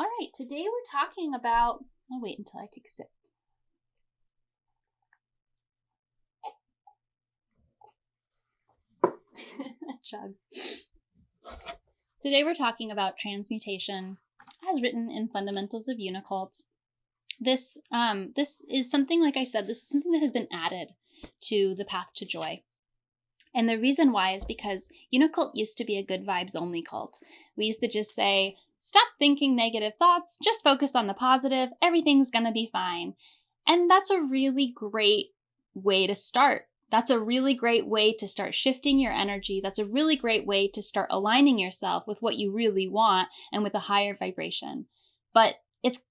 All right, today we're talking about, I'll wait until I take a sip. Chug. Today we're talking about transmutation as written in Fundamentals of Unicult. This is something, like I said, this is something that has been added to the Path to Joy. And the reason why is because Unicult used to be a good vibes only cult. We used to just say, stop thinking negative thoughts, just focus on the positive, everything's gonna be fine. And that's a really great way to start. That's a really great way to start shifting your energy. That's a really great way to start aligning yourself with what you really want and with a higher vibration. But it's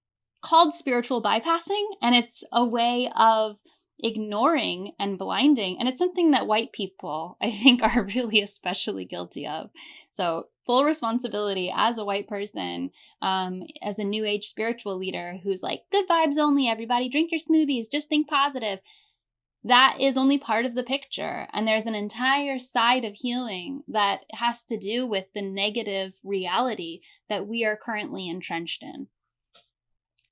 called spiritual bypassing, and it's a way of ignoring and blinding. And it's something that white people, I think, are really especially guilty of. So full responsibility as a white person, as a new age spiritual leader who's like, good vibes only, everybody, drink your smoothies, just think positive. That is only part of the picture. And there's an entire side of healing that has to do with the negative reality that we are currently entrenched in.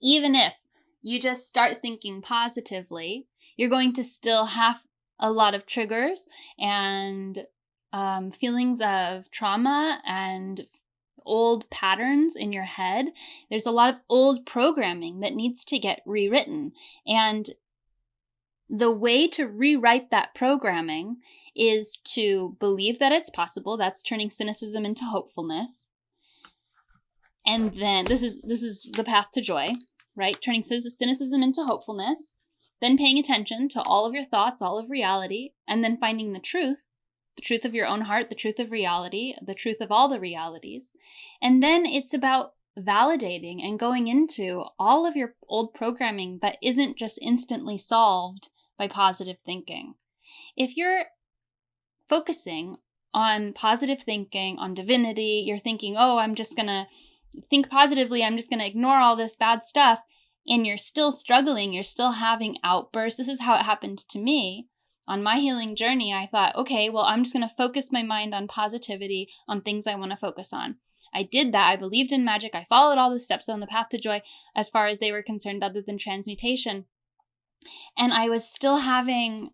Even if you just start thinking positively, you're going to still have a lot of triggers and feelings of trauma and old patterns in your head. There's a lot of old programming that needs to get rewritten. And the way to rewrite that programming is to believe that it's possible. That's turning cynicism into hopefulness. And then this is the path to joy, right? Turning cynicism into hopefulness, then paying attention to all of your thoughts, all of reality, and then finding the truth of your own heart, the truth of reality, the truth of all the realities. And then it's about validating and going into all of your old programming that isn't just instantly solved by positive thinking. If you're focusing on positive thinking, on divinity, you're thinking, oh, I'm just going to think positively, I'm just going to ignore all this bad stuff, and you're still struggling, you're still having outbursts. This is how it happened to me. On my healing journey, I thought, okay, well, I'm just going to focus my mind on positivity, on things I want to focus on. I did that. I believed in magic. I followed all the steps on the path to joy as far as they were concerned, other than transmutation. And I was still having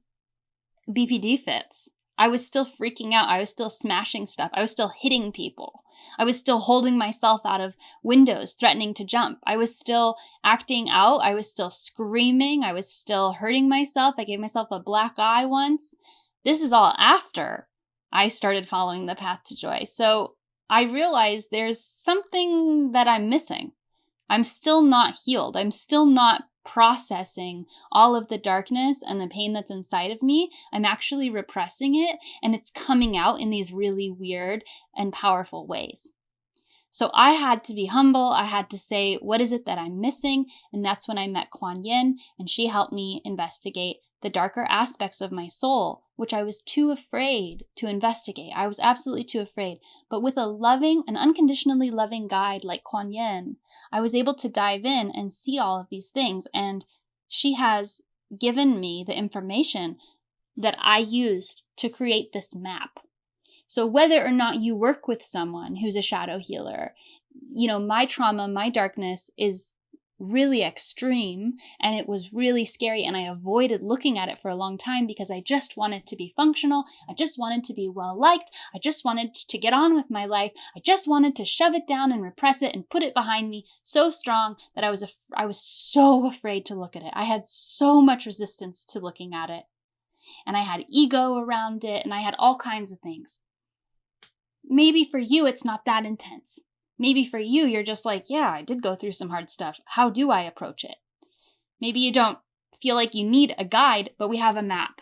BPD fits. I was still freaking out. I was still smashing stuff. I was still hitting people. I was still holding myself out of windows, threatening to jump. I was still acting out. I was still screaming. I was still hurting myself. I gave myself a black eye once. This is all after I started following the path to joy. So I realized there's something that I'm missing. I'm still not healed. I'm still not processing all of the darkness and the pain that's inside of me. I'm actually repressing it, and it's coming out in these really weird and powerful ways. So I had to be humble. I had to say, what is it that I'm missing? And that's when I met Kuan Yin, and she helped me investigate the darker aspects of my soul, which I was too afraid to investigate. I was absolutely too afraid. But with a loving, an unconditionally loving guide like Kuan Yin, I was able to dive in and see all of these things. And she has given me the information that I used to create this map. So whether or not you work with someone who's a shadow healer, my trauma, my darkness is really extreme, and it was really scary, and I avoided looking at it for a long time because I just wanted to be functional. I just wanted to be well liked. I just wanted to get on with my life. I just wanted to shove it down and repress it and put it behind me so strong that I was so afraid to look at it. I had so much resistance to looking at it, and I had ego around it, and I had all kinds of things. Maybe for you, it's not that intense. Maybe for you, you're just like, yeah, I did go through some hard stuff. How do I approach it? Maybe you don't feel like you need a guide, but we have a map.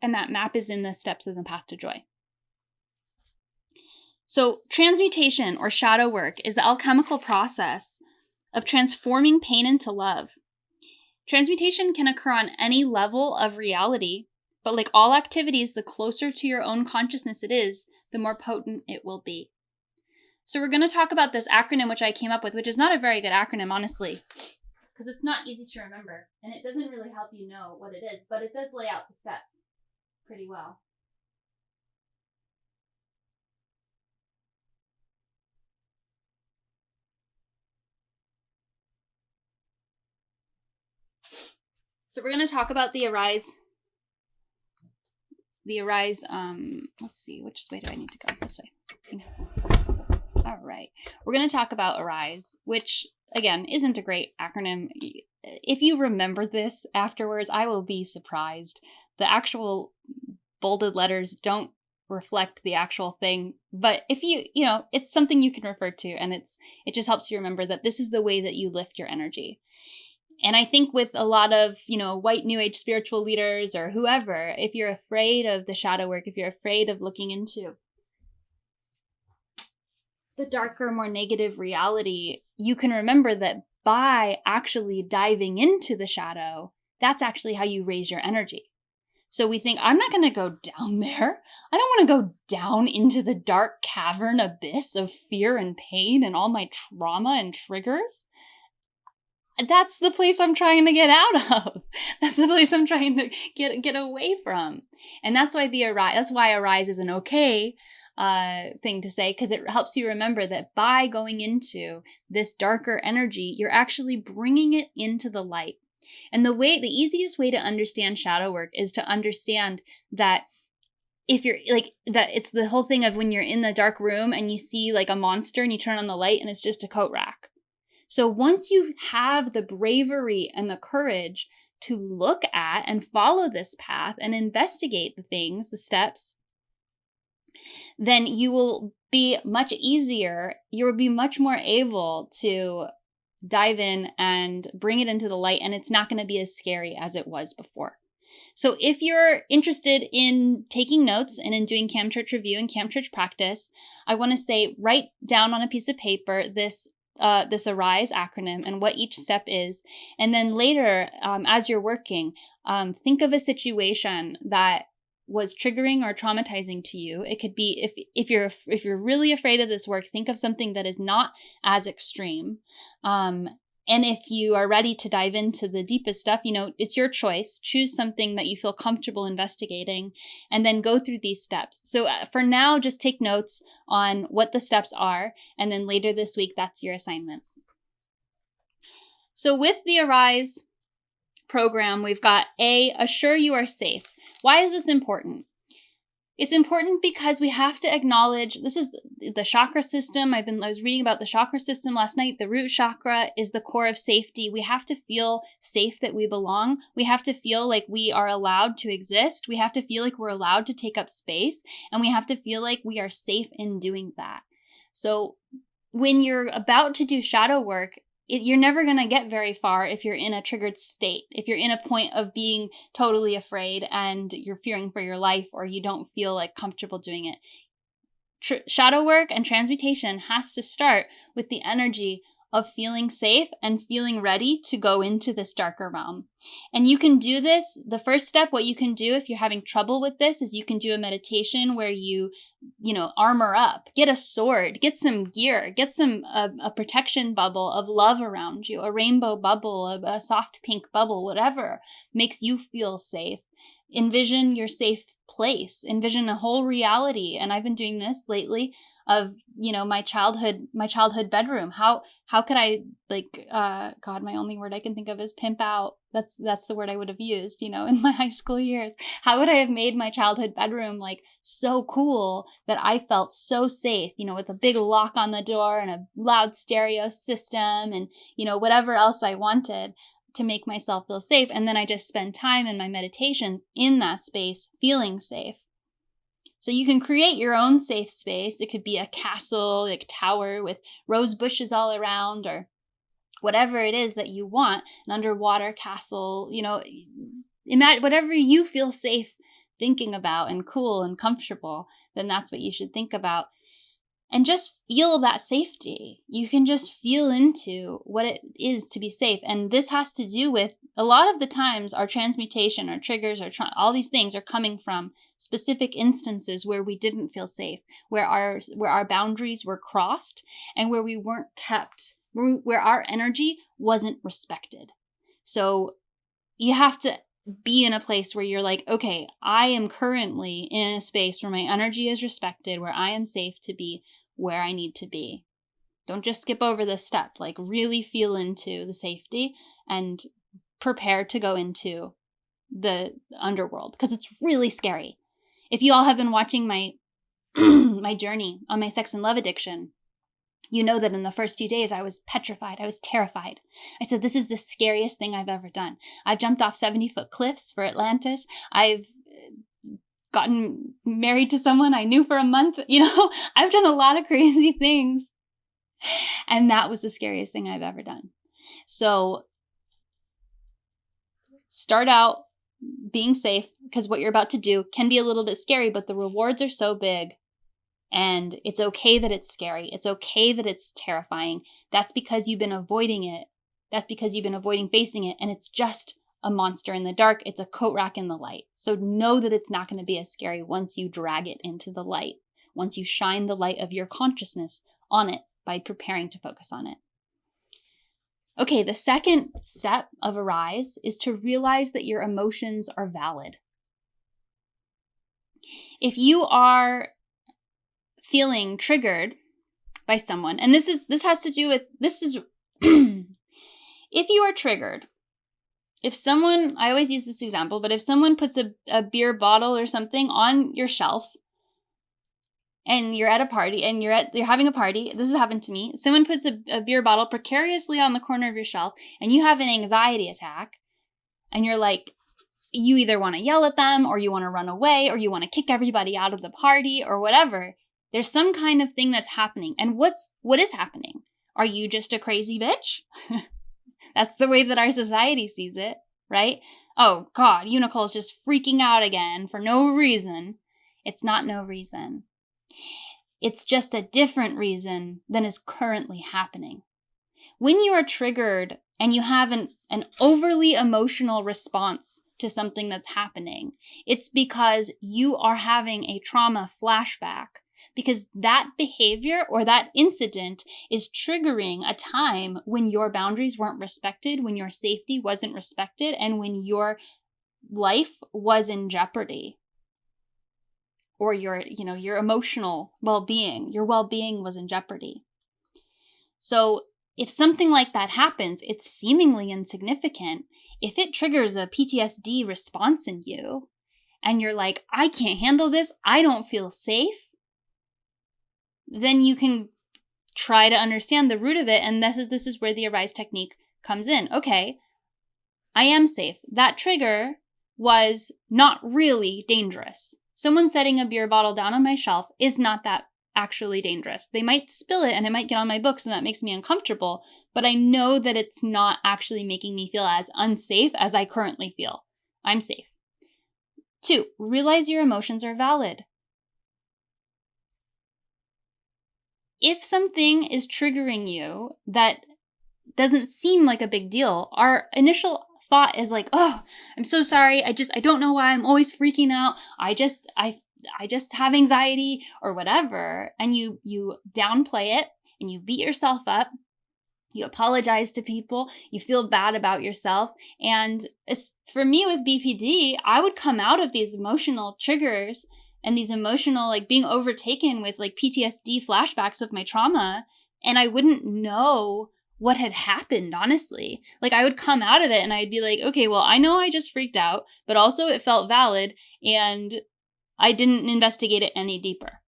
And that map is in the steps of the path to joy. So transmutation, or shadow work, is the alchemical process of transforming pain into love. Transmutation can occur on any level of reality, but like all activities, the closer to your own consciousness it is, the more potent it will be. So we're going to talk about this acronym which I came up with, which is not a very good acronym, honestly, because it's not easy to remember, and it doesn't really help you know what it is, but it does lay out the steps pretty well. So we're going to talk about the A.R.I.S.E. Let's see, which way do I need to go? This way. All right. We're going to talk about A.R.I.S.E, which, again, isn't a great acronym. If you remember this afterwards, I will be surprised. The actual bolded letters don't reflect the actual thing, but if it's something you can refer to, and it just helps you remember that this is the way that you lift your energy. And I think with a lot of, white New Age spiritual leaders or whoever, if you're afraid of the shadow work, if you're afraid of looking into the darker, more negative reality, you can remember that by actually diving into the shadow, that's actually how you raise your energy. So we think, I'm not going to go down there. I don't want to go down into the dark cavern abyss of fear and pain and all my trauma and triggers. That's the place I'm trying to get out of. That's the place I'm trying to get away from. And that's why A.R.I.S.E is an okay thing to say, because it helps you remember that by going into this darker energy, you're actually bringing it into the light. And the easiest way to understand shadow work is to understand that if you're that it's the whole thing of when you're in the dark room and you see like a monster and you turn on the light and it's just a coat rack. So once you have the bravery and the courage to look at and follow this path and investigate the steps, then you will be much easier. You will be much more able to dive in and bring it into the light, and it's not going to be as scary as it was before. So if you're interested in taking notes and in doing Camp Church Review and Camp Church Practice, I want to say write down on a piece of paper this A.R.I.S.E acronym and what each step is. And then later, as you're working, think of a situation that was triggering or traumatizing to you. It could be if you're really afraid of this work, think of something that is not as extreme. And if you are ready to dive into the deepest stuff, it's your choice. Choose something that you feel comfortable investigating and then go through these steps. So for now, just take notes on what the steps are. And then later this week, that's your assignment. So with the A.R.I.S.E program, we've got assure you are safe. Why is this important? It's important because we have to acknowledge this is the chakra system. I was reading about the chakra system last night. The root chakra is the core of safety. We have to feel safe that we belong. We have to feel like we are allowed to exist. We have to feel like we're allowed to take up space, and we have to feel like we are safe in doing that. So when you're about to do shadow work, you're never going to get very far if you're in a triggered state, if you're in a point of being totally afraid and you're fearing for your life or you don't feel like comfortable doing it. Shadow work and transmutation has to start with the energy of feeling safe and feeling ready to go into this darker realm. And you can do this. The first step, what you can do if you're having trouble with this, is you can do a meditation where you armor up, get a sword, get some gear, get a protection bubble of love around you, a rainbow bubble, a soft pink bubble, whatever makes you feel safe. Envision your safe place, envision a whole reality. And I've been doing this lately of, my childhood bedroom. How could I God, my only word I can think of is pimp out. That's the word I would have used, in my high school years. How would I have made my childhood bedroom so cool that I felt so safe, with a big lock on the door and a loud stereo system and, whatever else I wanted to make myself feel safe. And then I just spend time in my meditations in that space feeling safe. So you can create your own safe space. It could be a castle, tower with rose bushes all around, or whatever it is that you want, an underwater castle, imagine whatever you feel safe thinking about and cool and comfortable, then that's what you should think about. And just feel that safety. You can just feel into what it is to be safe. And this has to do with, a lot of the times, our transmutation, our triggers, all these things are coming from specific instances where we didn't feel safe, where our boundaries were crossed, and where we weren't kept, where our energy wasn't respected. So you have to be in a place where you're like, okay, I am currently in a space where my energy is respected, where I am safe to be where I need to be. Don't just skip over this step. Really feel into the safety and prepare to go into the underworld, because it's really scary. If you all have been watching my my journey on my sex and love addiction, you know that in the first few days I was petrified. I was terrified. I said, this is the scariest thing I've ever done. I've jumped off 70-foot cliffs for Atlantis. I've gotten married to someone I knew for a month. I've done a lot of crazy things. And that was the scariest thing I've ever done. So start out being safe, because what you're about to do can be a little bit scary, but the rewards are so big. And it's okay that it's scary. It's okay that it's terrifying. That's because you've been avoiding it. That's because you've been avoiding facing it. And it's just a monster in the dark. It's a coat rack in the light. So know that it's not going to be as scary once you drag it into the light, once you shine the light of your consciousness on it by preparing to focus on it. Okay, the second step of A.R.I.S.E is to realize that your emotions are valid. If you are feeling triggered by someone, and this has to do with, if you are triggered, if someone, I always use this example, but if someone puts a beer bottle or something on your shelf, and you're at a party, and you're having a party, this has happened to me, someone puts a beer bottle precariously on the corner of your shelf, and you have an anxiety attack, and you're like, you either want to yell at them, or you want to run away, or you want to kick everybody out of the party, or whatever. There's some kind of thing that's happening. And what is happening? Are you just a crazy bitch? That's the way that our society sees it, right? Oh God, Unicole's just freaking out again for no reason. It's not no reason. It's just a different reason than is currently happening. When you are triggered and you have an overly emotional response to something that's happening, it's because you are having a trauma flashback. Because that behavior or that incident is triggering a time when your boundaries weren't respected, when your safety wasn't respected, and when your life was in jeopardy. Or your emotional well-being, your well-being was in jeopardy. So if something like that happens, it's seemingly insignificant. If it triggers a PTSD response in you, and you're like, I can't handle this, I don't feel safe, then you can try to understand the root of it. And this is where the A.R.I.S.E technique comes in. Okay, I am safe. That trigger was not really dangerous. Someone setting a beer bottle down on my shelf is not that actually dangerous. They might spill it and it might get on my books and that makes me uncomfortable, but I know that it's not actually making me feel as unsafe as I currently feel. I'm safe. 2, realize your emotions are valid. If something is triggering you that doesn't seem like a big deal, our initial thought is like, oh, I'm so sorry. I don't know why I'm always freaking out. I just have anxiety or whatever. And you downplay it and you beat yourself up. You apologize to people. You feel bad about yourself. And for me with BPD, I would come out of these emotional triggers and these emotional, like being overtaken with like PTSD flashbacks of my trauma. And I wouldn't know what had happened, honestly. Like I would come out of it and I'd be like, okay, well, I know I just freaked out, but also it felt valid and I didn't investigate it any deeper.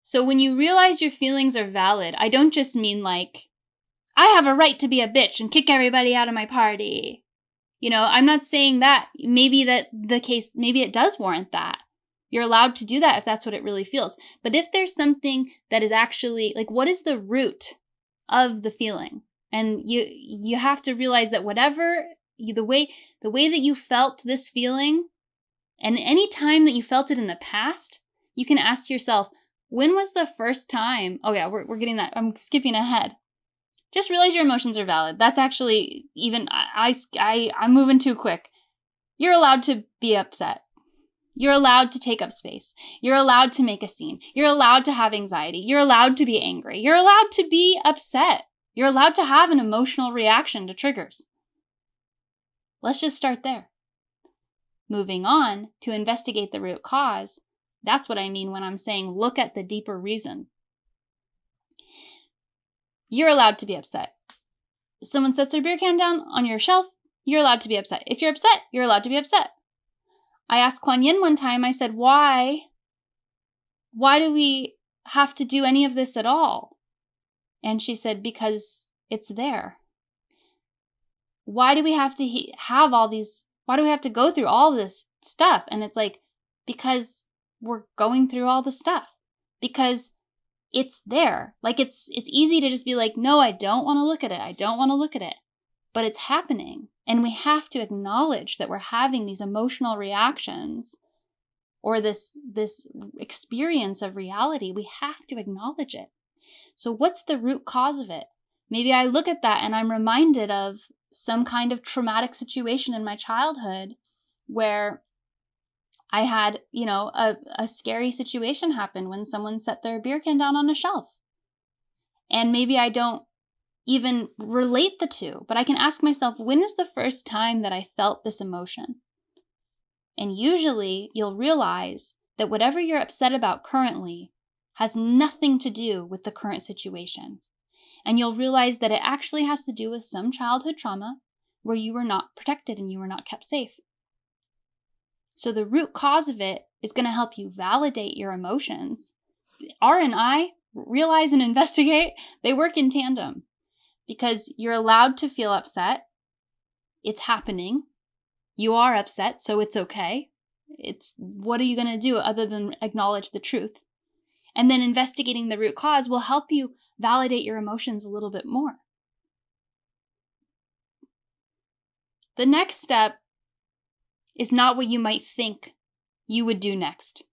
So when you realize your feelings are valid, I don't just mean like, I have a right to be a bitch and kick everybody out of my party. I'm not saying that. Maybe it does warrant that. You're allowed to do that if that's what it really feels. But if there's something that is actually, like, what is the root of the feeling? And you have to realize that the way that you felt this feeling, and any time that you felt it in the past, you can ask yourself, when was the first time? Oh yeah, we're getting that. I'm skipping ahead. Just realize your emotions are valid. That's actually even, I'm moving too quick. You're allowed to be upset. You're allowed to take up space. You're allowed to make a scene. You're allowed to have anxiety. You're allowed to be angry. You're allowed to be upset. You're allowed to have an emotional reaction to triggers. Let's just start there. Moving on to investigate the root cause. That's what I mean when I'm saying look at the deeper reason. You're allowed to be upset. someone sets their beer can down on your shelf, you're allowed to be upset. If you're upset, you're allowed to be upset. I asked Kuan Yin one time, I said, why do we have to do any of this at all? And she said, because it's there. Why do we have to have all these, why do we have to go through all this stuff? And it's like, because we're going through all the stuff. Because it's there. Like it's easy to just be like, no, I don't want to look at it. I don't want to look at it. But it's happening. And we have to acknowledge that we're having these emotional reactions or this experience of reality. We have to acknowledge it. So what's the root cause of it? Maybe I look at that and I'm reminded of some kind of traumatic situation in my childhood where I had, a scary situation happen when someone set their beer can down on a shelf. And maybe I don't even relate the two, but I can ask myself, when is the first time that I felt this emotion? And usually you'll realize that whatever you're upset about currently has nothing to do with the current situation. And you'll realize that it actually has to do with some childhood trauma where you were not protected and you were not kept safe. So the root cause of it is going to help you validate your emotions. R and I, realize and investigate, they work in tandem because you're allowed to feel upset. It's happening. You are upset, so it's okay. What are you going to do other than acknowledge the truth? And then investigating the root cause will help you validate your emotions a little bit more. The next step is not what you might think you would do next.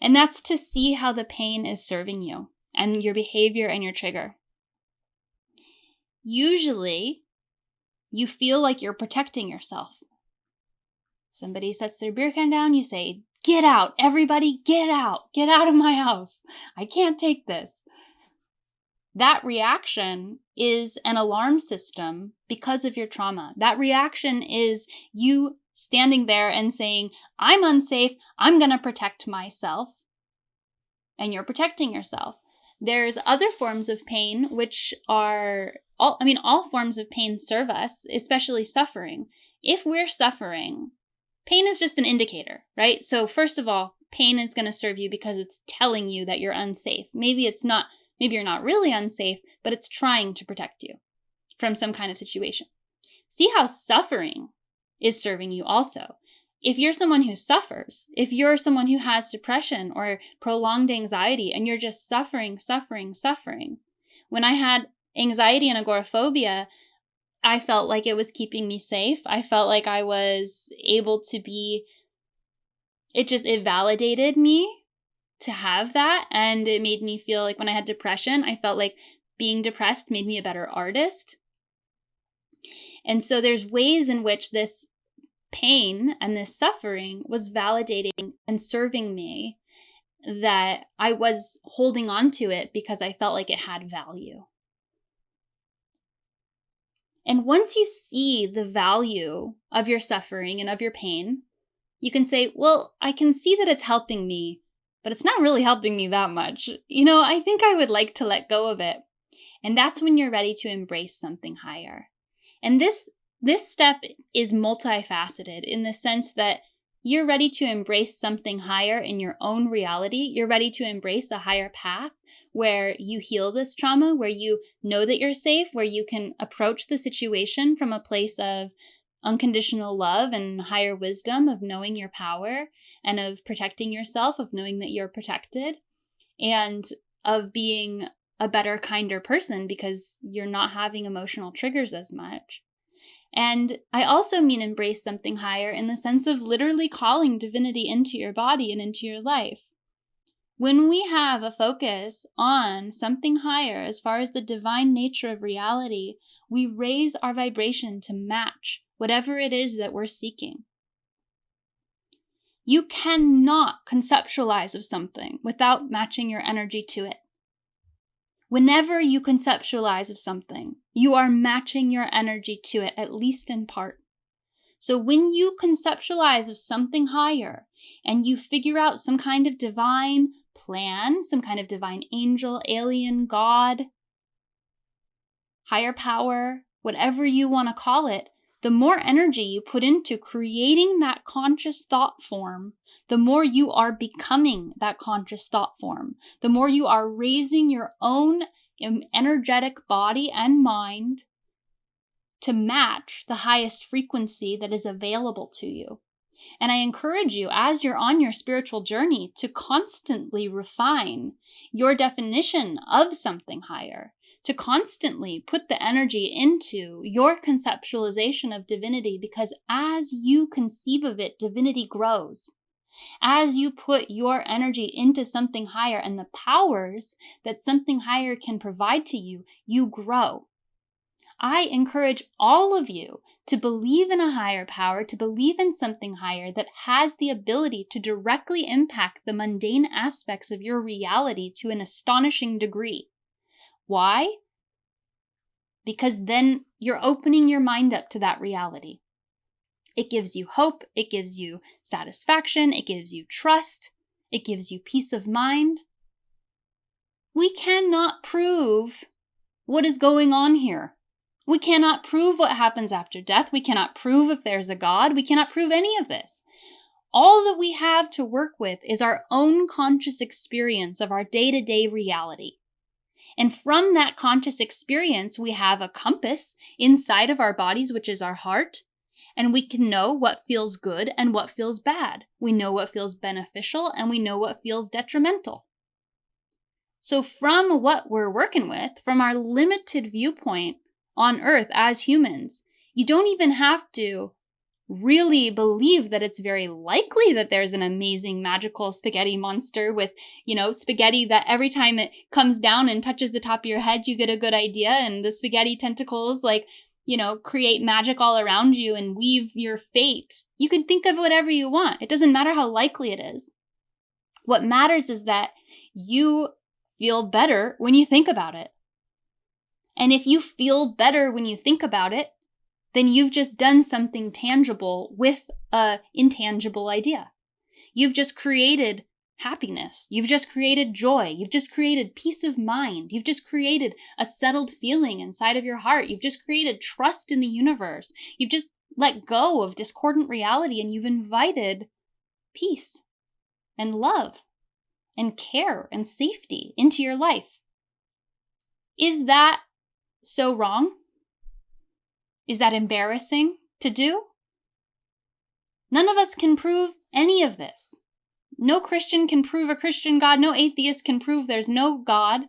And that's to see how the pain is serving you and your behavior and your trigger. Usually, you feel like you're protecting yourself. Somebody sets their beer can down, you say, "Get out, everybody, get out of my house. I can't take this." That reaction is an alarm system because of your trauma. That reaction is you standing there and saying, "I'm unsafe, I'm going to protect myself." And you're protecting yourself. There's other forms of pain, which are, all forms of pain serve us, especially suffering. If we're suffering, pain is just an indicator, right? So first of all, pain is going to serve you because it's telling you that you're unsafe. Maybe you're not really unsafe, but it's trying to protect you from some kind of situation. See how suffering is serving you also. If you're someone who suffers, if you're someone who has depression or prolonged anxiety and you're just suffering. When I had anxiety and agoraphobia, I felt like it was keeping me safe. I felt like I was able to it validated me to have that. And it made me feel like when I had depression, I felt like being depressed made me a better artist. And so there's ways in which this pain and this suffering was validating and serving me, that I was holding on to it because I felt like it had value. And once you see the value of your suffering and of your pain, you can say, well, I can see that it's helping me, but it's not really helping me that much. I think I would like to let go of it. And that's when you're ready to embrace something higher. And this step is multifaceted in the sense that you're ready to embrace something higher in your own reality. You're ready to embrace a higher path where you heal this trauma, where you know that you're safe, where you can approach the situation from a place of unconditional love and higher wisdom, of knowing your power and of protecting yourself, of knowing that you're protected, and of being a better, kinder person because you're not having emotional triggers as much. And I also mean embrace something higher in the sense of literally calling divinity into your body and into your life. When we have a focus on something higher as far as the divine nature of reality, we raise our vibration to match whatever it is that we're seeking. You cannot conceptualize of something without matching your energy to it. Whenever you conceptualize of something, you are matching your energy to it, at least in part. So when you conceptualize of something higher and you figure out some kind of divine plan, some kind of divine angel, alien, God, higher power, whatever you want to call it, the more energy you put into creating that conscious thought form, the more you are becoming that conscious thought form, the more you are raising your own energetic body and mind to match the highest frequency that is available to you. And I encourage you, as you're on your spiritual journey, to constantly refine your definition of something higher, to constantly put the energy into your conceptualization of divinity, because as you conceive of it, divinity grows. As you put your energy into something higher and the powers that something higher can provide to you, you grow. I encourage all of you to believe in a higher power, to believe in something higher that has the ability to directly impact the mundane aspects of your reality to an astonishing degree. Why? Because then you're opening your mind up to that reality. It gives you hope, it gives you satisfaction, it gives you trust, it gives you peace of mind. We cannot prove what is going on here. We cannot prove what happens after death. We cannot prove if there's a God. We cannot prove any of this. All that we have to work with is our own conscious experience of our day-to-day reality. And from that conscious experience, we have a compass inside of our bodies, which is our heart. And we can know what feels good and what feels bad. We know what feels beneficial and we know what feels detrimental. So from what we're working with, from our limited viewpoint on Earth as humans, you don't even have to really believe that it's very likely that there's an amazing magical spaghetti monster with, spaghetti that every time it comes down and touches the top of your head, you get a good idea, and the spaghetti tentacles create magic all around you and weave your fate. You can think of whatever you want. It doesn't matter how likely it is. What matters is that you feel better when you think about it. And if you feel better when you think about it, then you've just done something tangible with an intangible idea. You've just created happiness. You've just created joy. You've just created peace of mind. You've just created a settled feeling inside of your heart. You've just created trust in the universe. You've just let go of discordant reality and you've invited peace and love and care and safety into your life. Is that so wrong? Is that embarrassing to do? None of us can prove any of this. No Christian can prove a Christian God. No atheist can prove there's no God.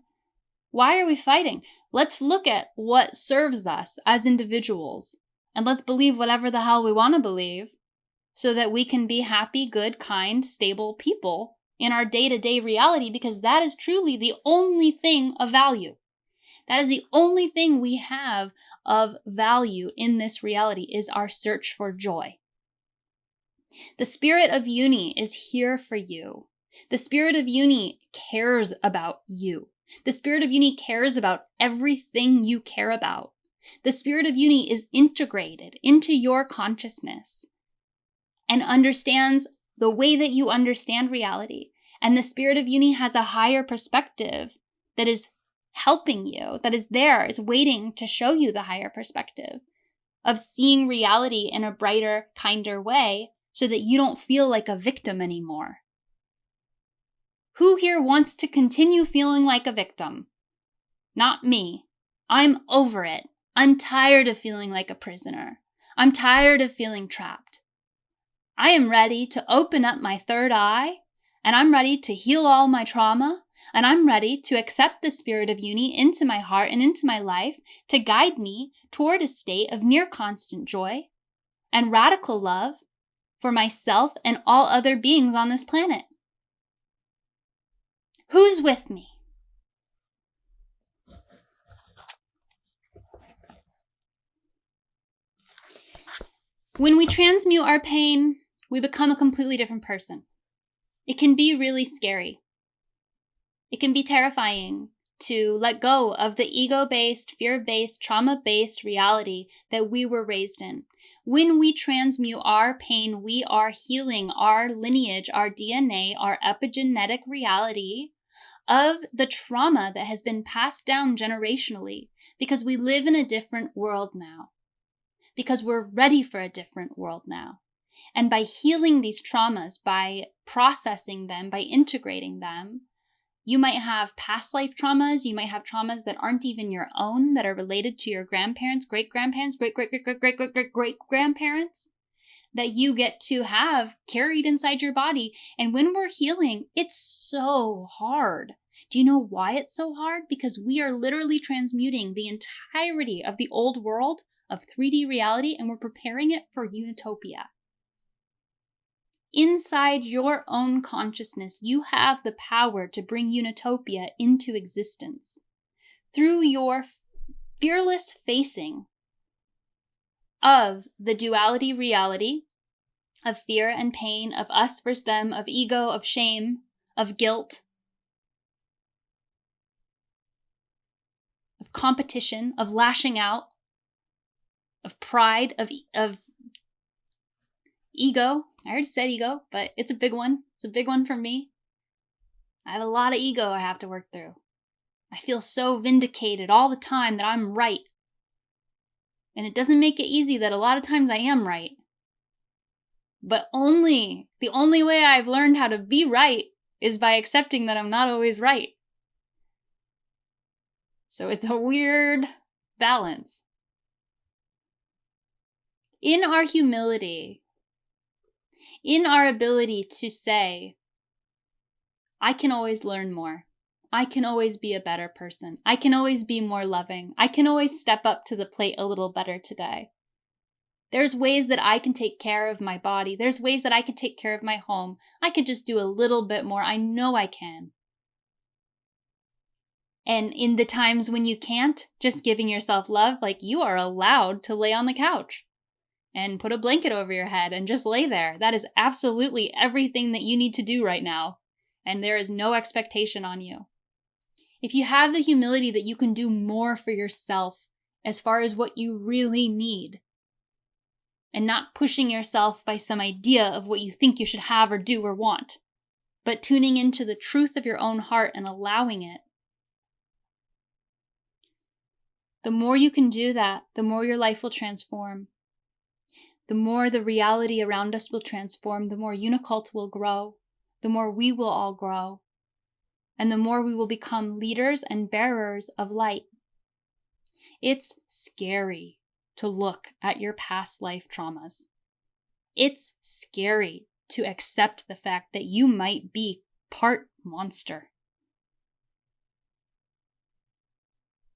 Why are we fighting? Let's look at what serves us as individuals, and let's believe whatever the hell we want to believe so that we can be happy, good, kind, stable people in our day-to-day reality, because that is truly the only thing of value. That is the only thing we have of value in this reality, is our search for joy. The spirit of Uni is here for you. The spirit of Uni cares about you. The spirit of Uni cares about everything you care about. The spirit of Uni is integrated into your consciousness and understands the way that you understand reality. And the spirit of Uni has a higher perspective that is helping you, that is there, is waiting to show you the higher perspective of seeing reality in a brighter, kinder way so that you don't feel like a victim anymore. Who here wants to continue feeling like a victim? Not me. I'm over it. I'm tired of feeling like a prisoner. I'm tired of feeling trapped. I am ready to open up my third eye, and I'm ready to heal all my trauma, and I'm ready to accept the spirit of Uni into my heart and into my life to guide me toward a state of near constant joy and radical love for myself and all other beings on this planet. Who's with me? When we transmute our pain, we become a completely different person. It can be really scary. It can be terrifying to let go of the ego-based, fear-based, trauma-based reality that we were raised in. When we transmute our pain, we are healing our lineage, our DNA, our epigenetic reality of the trauma that has been passed down generationally, because we live in a different world now, because we're ready for a different world now. And by healing these traumas, by processing them, by integrating them, you might have past life traumas, you might have traumas that aren't even your own, that are related to your grandparents, great-grandparents, great-great-great-great-great-great-grandparents, that you get to have carried inside your body. And when we're healing, it's so hard. Do you know why it's so hard? Because we are literally transmuting the entirety of the old world of 3D reality, and we're preparing it for Unitopia. Inside your own consciousness, you have the power to bring Unitopia into existence through your fearless facing of the duality reality, of fear and pain, of us versus them, of ego, of shame, of guilt, of competition, of lashing out, of pride, of ego. I already said ego, but it's a big one. It's a big one for me. I have a lot of ego I have to work through. I feel so vindicated all the time that I'm right. And it doesn't make it easy that a lot of times I am right. But the only way I've learned how to be right is by accepting that I'm not always right. So it's a weird balance. In our humility, in our ability to say, I can always learn more. I can always be a better person. I can always be more loving. I can always step up to the plate a little better today. There's ways that I can take care of my body. There's ways that I can take care of my home. I could just do a little bit more. I know I can. And in the times when you can't, just giving yourself love, like you are allowed to lay on the couch and put a blanket over your head and just lay there. That is absolutely everything that you need to do right now. And there is no expectation on you. If you have the humility that you can do more for yourself as far as what you really need, and not pushing yourself by some idea of what you think you should have or do or want, but tuning into the truth of your own heart and allowing it, the more you can do that, the more your life will transform. The more the reality around us will transform, the more Unicult will grow, the more we will all grow, and the more we will become leaders and bearers of light. It's scary to look at your past life traumas. It's scary to accept the fact that you might be part monster.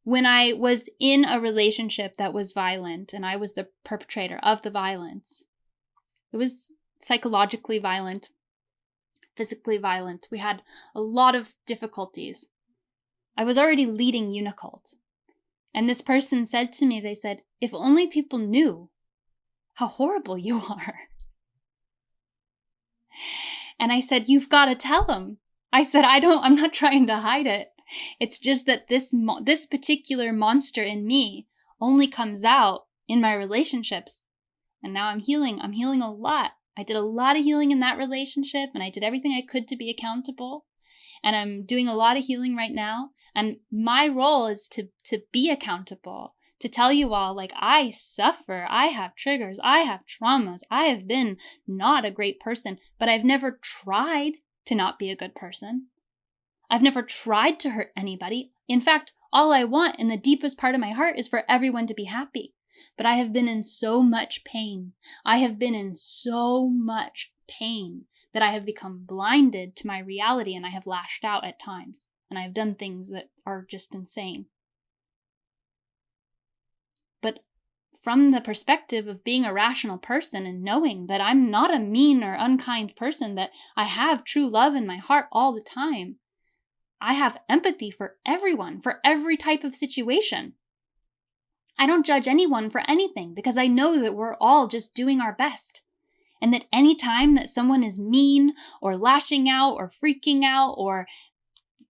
When I was in a relationship that was violent and I was the perpetrator of the violence, it was psychologically violent, physically violent. We had a lot of difficulties. I was already leading Unicult. And this person said to me, they said, if only people knew how horrible you are. And I said, you've got to tell them. I said, I'm not trying to hide it. It's just that this particular monster in me only comes out in my relationships. And now I'm healing a lot. I did a lot of healing in that relationship, and I did everything I could to be accountable. And I'm doing a lot of healing right now. And my role is to be accountable, to tell you all, like, I suffer, I have triggers, I have traumas, I have been not a great person, but I've never tried to not be a good person. I've never tried to hurt anybody. In fact, all I want in the deepest part of my heart is for everyone to be happy. But I have been in so much pain. I have been in so much pain that I have become blinded to my reality, and I have lashed out at times. And I have done things that are just insane. But from the perspective of being a rational person and knowing that I'm not a mean or unkind person, that I have true love in my heart all the time, I have empathy for everyone, for every type of situation. I don't judge anyone for anything because I know that we're all just doing our best. And that any time that someone is mean or lashing out or freaking out or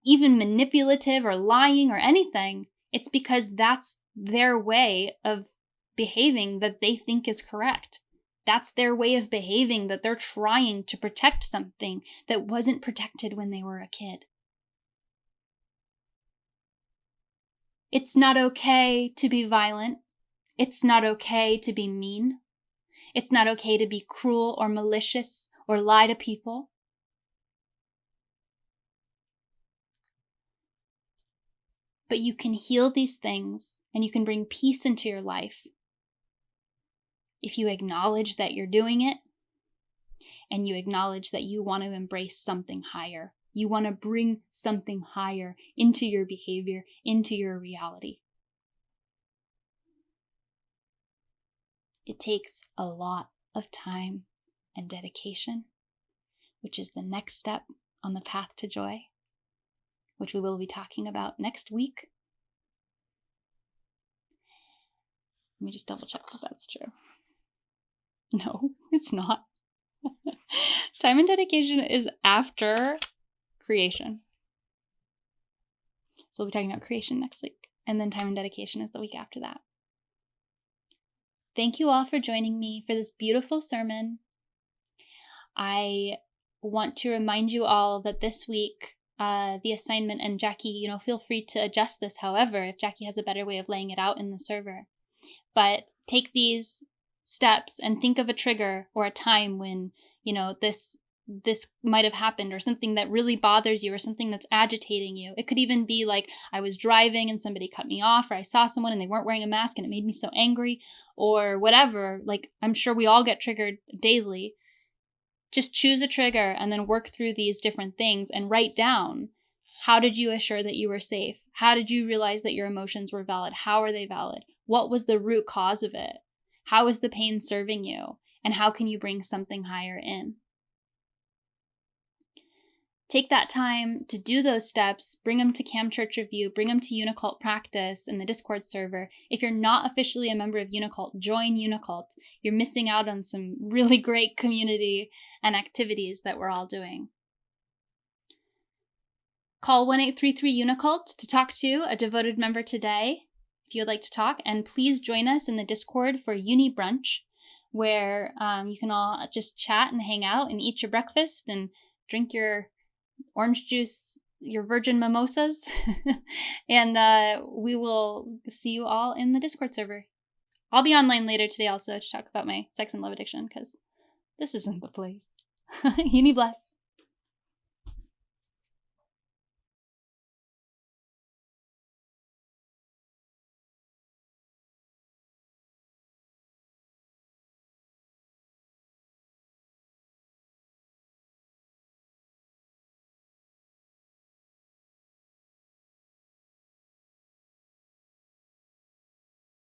even manipulative or lying or anything, it's because that's their way of behaving that they think is correct. That's their way of behaving, that they're trying to protect something that wasn't protected when they were a kid. It's not okay to be violent. It's not okay to be mean. It's not okay to be cruel or malicious or lie to people. But you can heal these things and you can bring peace into your life if you acknowledge that you're doing it and you acknowledge that you want to embrace something higher. You want to bring something higher into your behavior, into your reality. It takes a lot of time and dedication, which is the next step on the path to joy, which we will be talking about next week. Let me just double check if that's true. No, it's not. Time and dedication is after creation. So we'll be talking about creation next week. And then time and dedication is the week after that. Thank you all for joining me for this beautiful sermon. I want to remind you all that this week, the assignment, and Jackie, feel free to adjust this, however, if Jackie has a better way of laying it out in the server. But take these steps and think of a trigger or a time when, this might have happened, or something that really bothers you, or something that's agitating you. It could even be like I was driving and somebody cut me off, or I saw someone and they weren't wearing a mask and it made me so angry, or whatever. Like, I'm sure we all get triggered daily. Just choose a trigger and then work through these different things and write down, how did you assure that you were safe? How did you realize that your emotions were valid? How are they valid? What was the root cause of it? How is the pain serving you? And how can you bring something higher in? Take that time to do those steps, bring them to Camp Church Review, bring them to Unicult Practice in the Discord server. If you're not officially a member of Unicult, join Unicult. You're missing out on some really great community and activities that we're all doing. Call 1-833-UNICULT to talk to a devoted member today if you would like to talk. And please join us in the Discord for Uni Brunch, where you can all just chat and hang out and eat your breakfast and drink your orange juice, your virgin mimosas, and we will see you all in the Discord server. I'll be online later today also to talk about my sex and love addiction, because this isn't the place. Uni bless.